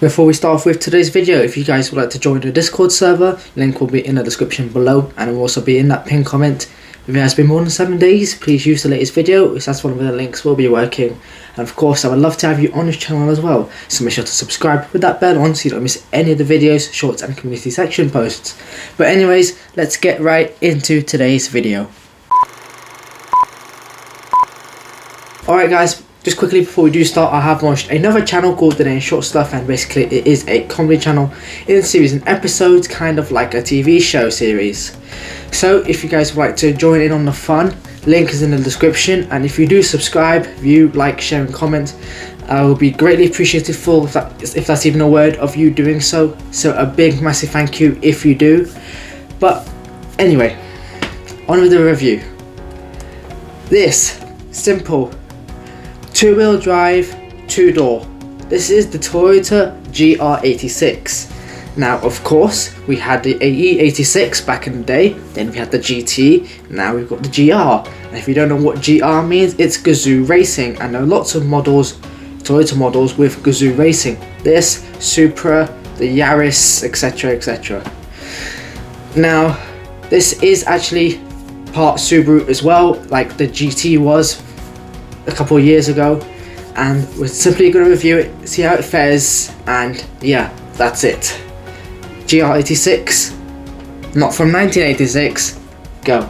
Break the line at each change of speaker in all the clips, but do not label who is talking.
Before we start off with today's video, if you guys would like to join the Discord server, link will be in the description below and will also be in that pinned comment. If it has been more than 7 days, please use the latest video, as that's one of the links will be working. And of course, I would love to have you on this channel as well, so make sure to subscribe with that bell on so you don't miss any of the videos, shorts and community section posts. But anyways, let's get right into today's video. Alright guys, just quickly before we do start, I have launched another channel called Denayan Short Stuff, and basically it is a comedy channel in series and episodes, kind of like a TV show series. So if you guys would like to join in on the fun, link is in the description, and if you do subscribe, view, like, share and comment, I will be greatly appreciative for if that's even a word of you doing so. So a big massive thank you if you do. But anyway, on with the review. This simple 2-wheel drive, 2-door. This is the Toyota GR86. Now of course we had the AE86 back in the day, then we had the GT, now we've got the GR. And if you don't know what GR means, it's Gazoo Racing, and there are lots of models, Toyota models with Gazoo Racing. This, Supra, the Yaris, etc, etc. Now this is actually part Subaru as well, like the GT was a couple of years ago, and we're simply going to review it, see how it fares, and yeah, that's it. GR86, not from 1986, go.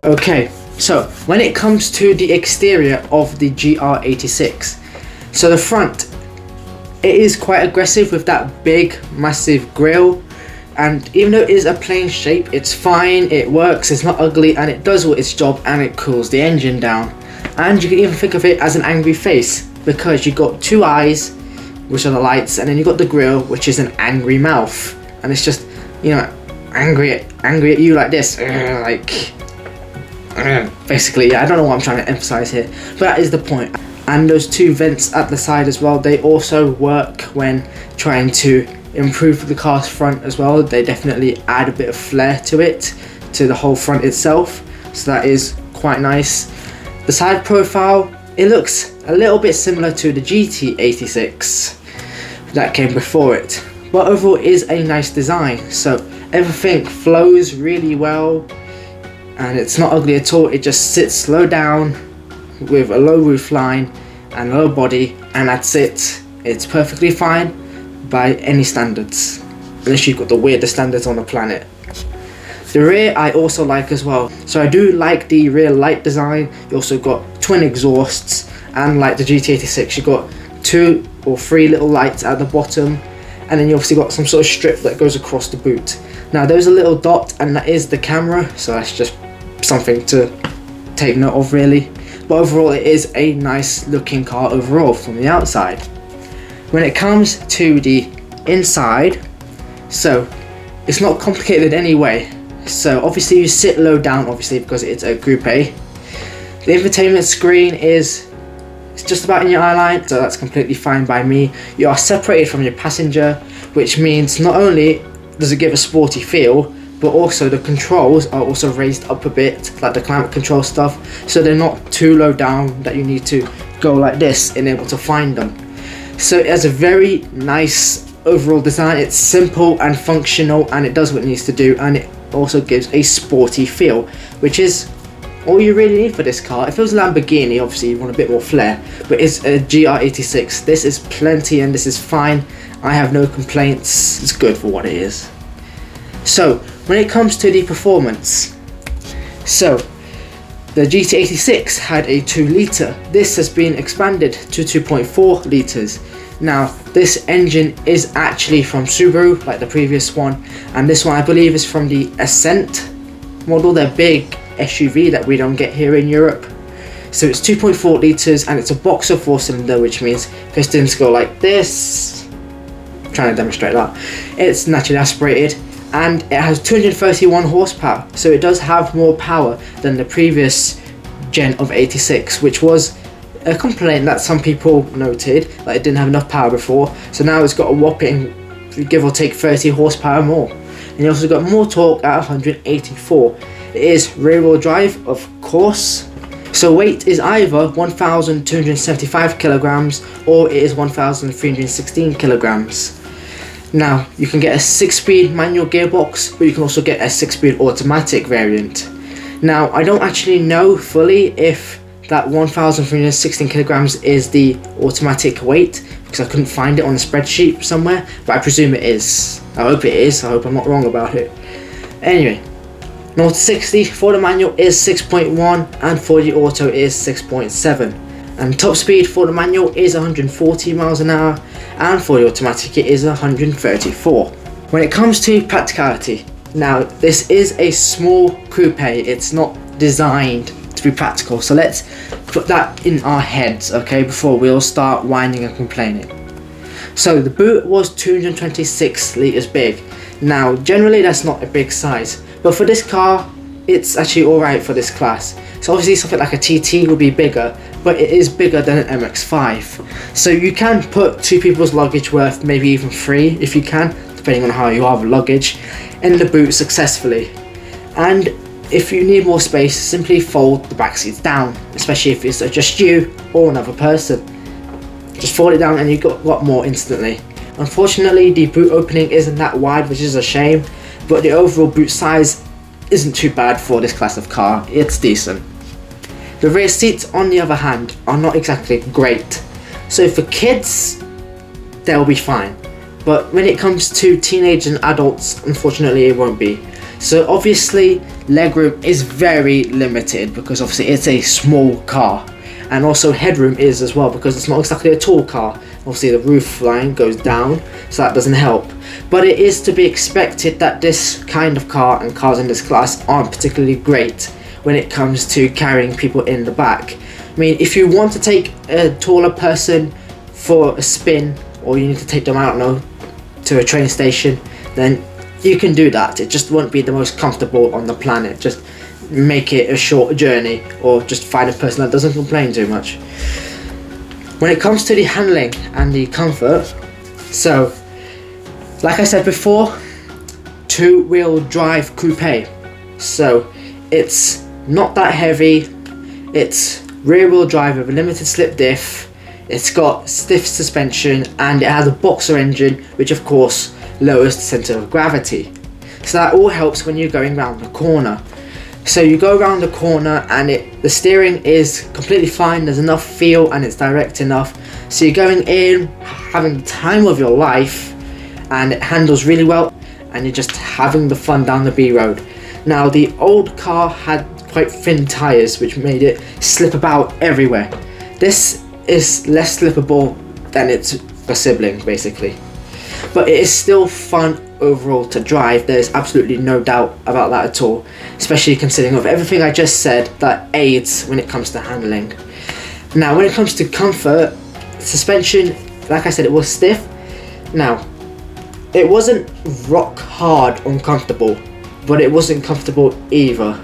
Okay, so when it comes to the exterior of the GR86, so the front, it is quite aggressive with that big massive grille, and even though it is a plain shape, it's fine, it works, it's not ugly, and it does its job, and it cools the engine down. And you can even think of it as an angry face, because you've got two eyes, which are the lights, and then you've got the grille, which is an angry mouth, and it's just, you know, angry at you like this, like basically. Yeah, I don't know what I'm trying to emphasize here, but that is the point. And those two vents at the side as well, they also work when trying to improve the car's front as well. They definitely add a bit of flair to it, to the whole front itself, so that is quite nice. The side profile, it looks a little bit similar to the GT86 that came before it, but overall it is a nice design, so everything flows really well and it's not ugly at all. It just sits low down with a low roof line and a low body, and that's it. It's perfectly fine by any standards, unless you've got the weirdest standards on the planet. The rear I also like as well, so I do like the rear light design. You also got twin exhausts, and like the GT86 you've got 2 or 3 little lights at the bottom, and then you obviously got some sort of strip that goes across the boot. Now there's a little dot, and that is the camera, so that's just something to take note of really. But overall it is a nice looking car overall from the outside. When it comes to the inside, so it's not complicated anyway. So obviously you sit low down, obviously, because it's a Group A. The infotainment screen it's just about in your eye line, so that's completely fine by me. You are separated from your passenger, which means not only does it give a sporty feel, but also the controls are also raised up a bit, like the climate control stuff, so they're not too low down that you need to go like this in able to find them. So it has a very nice overall design. It's simple and functional, and it does what it needs to do, and it also gives a sporty feel, which is all you really need for this car. If it was a Lamborghini, obviously you want a bit more flair, but it's a GR86. This is plenty, and this is fine. I have no complaints. It's good for what it is. So when it comes to the performance, so the GT86 had a 2 litre. This has been expanded to 2.4 litres. Now this engine is actually from Subaru, like the previous one, and this one I believe is from the Ascent model, their big SUV that we don't get here in Europe. So it's 2.4 litres, and it's a boxer 4-cylinder, which means pistons go like this. I'm trying to demonstrate that. It's naturally aspirated, and it has 231 horsepower, so it does have more power than the previous gen of 86, which was a complaint that some people noted, that it didn't have enough power before, so now it's got a whopping, give or take, 30 horsepower more. And you also got more torque at 184. It is rear wheel drive, of course. So weight is either 1,275 kilograms or it is 1,316 kilograms. Now, you can get a 6-speed manual gearbox, but you can also get a 6-speed automatic variant. Now, I don't actually know fully if that 1,316 kilograms is the automatic weight, because I couldn't find it on the spreadsheet somewhere, but I presume it is. I hope it is. I hope I'm not wrong about it. Anyway, 0 to 60 for the manual is 6.1 and for the auto is 6.7. And top speed for the manual is 140 miles an hour and for the automatic it is 134. When it comes to practicality, now this is a small coupe, it's not designed to be practical, so let's put that in our heads, okay, before we all start whining and complaining. So the boot was 226 litres big. Now generally that's not a big size, but for this car it's actually alright for this class. So obviously something like a TT would be bigger, but it is bigger than an MX-5. So you can put 2 people's luggage worth, maybe even 3 if you can, depending on how you are with luggage, in the boot successfully. And if you need more space, simply fold the back seats down, especially if it's just you or another person. Just fold it down and you got more instantly. Unfortunately, the boot opening isn't that wide, which is a shame, but the overall boot size isn't too bad for this class of car. It's decent. The rear seats, on the other hand, are not exactly great. So for kids, they'll be fine. But when it comes to teenagers and adults, unfortunately it won't be. So obviously legroom is very limited because obviously it's a small car, and also headroom is as well because it's not exactly a tall car. Obviously the roof line goes down, so that doesn't help. But it is to be expected that this kind of car and cars in this class aren't particularly great when it comes to carrying people in the back. I mean, if you want to take a taller person for a spin, or you need to take them out to a train station, then you can do that. It just won't be the most comfortable on the planet. Just make it a short journey, or just find a person that doesn't complain too much. When it comes to the handling and the comfort, so like I said before, 2-wheel drive coupe. So it's not that heavy, it's rear wheel drive with a limited slip diff, it's got stiff suspension, and it has a boxer engine, which of course lowers the centre of gravity. So that all helps when you're going around the corner. So you go around the corner and the steering is completely fine, there's enough feel and it's direct enough. So you're going in, having the time of your life, and it handles really well, and you're just having the fun down the B road. Now the old car had quite thin tyres, which made it slip about everywhere. This is less slippable than its sibling basically, but it is still fun overall to drive. There's absolutely no doubt about that at all, especially considering of everything I just said that aids when it comes to handling. Now when it comes to comfort, suspension, like I said, it was stiff. Now it wasn't rock hard uncomfortable, but it wasn't comfortable either,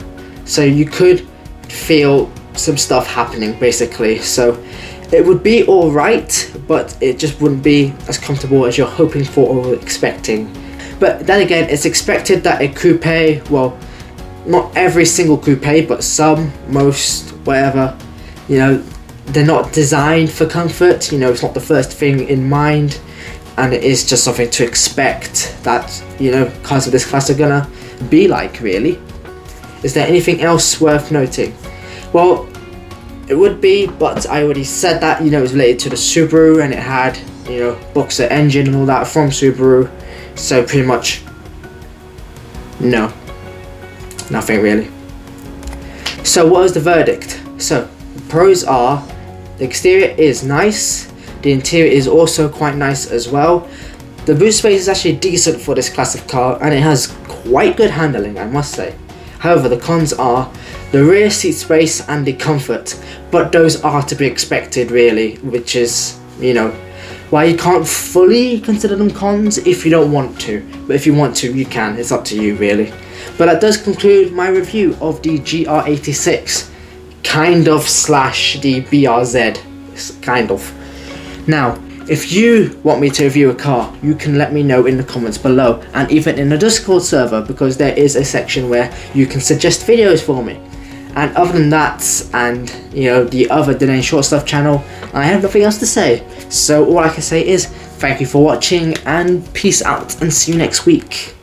so you could feel some stuff happening basically. So it would be alright, but it just wouldn't be as comfortable as you're hoping for or expecting. But then again, it's expected that a coupe, well, not every single coupe, but some, most, whatever, you know, they're not designed for comfort. You know, it's not the first thing in mind, and it is just something to expect that, you know, cars of this class are gonna be like, really. Is there anything else worth noting? Well, it would be, but I already said that, you know, it was related to the Subaru and it had, you know, boxer engine and all that from Subaru. So pretty much, no, nothing really. So what is the verdict? So the pros are, the exterior is nice, the interior is also quite nice as well. The boot space is actually decent for this class of car, and it has quite good handling, I must say. However, the cons are the rear seat space and the comfort, but those are to be expected really, which is, you know, why you can't fully consider them cons if you don't want to, but if you want to, you can. It's up to you really. But that does conclude my review of the GR86, kind of slash the BRZ. 86, kind of. Now, if you want me to review a car, you can let me know in the comments below, and even in the Discord server, because there is a section where you can suggest videos for me. And other than that, and the other Denayan Short Stuff channel, I have nothing else to say. So all I can say is thank you for watching, and peace out, and see you next week.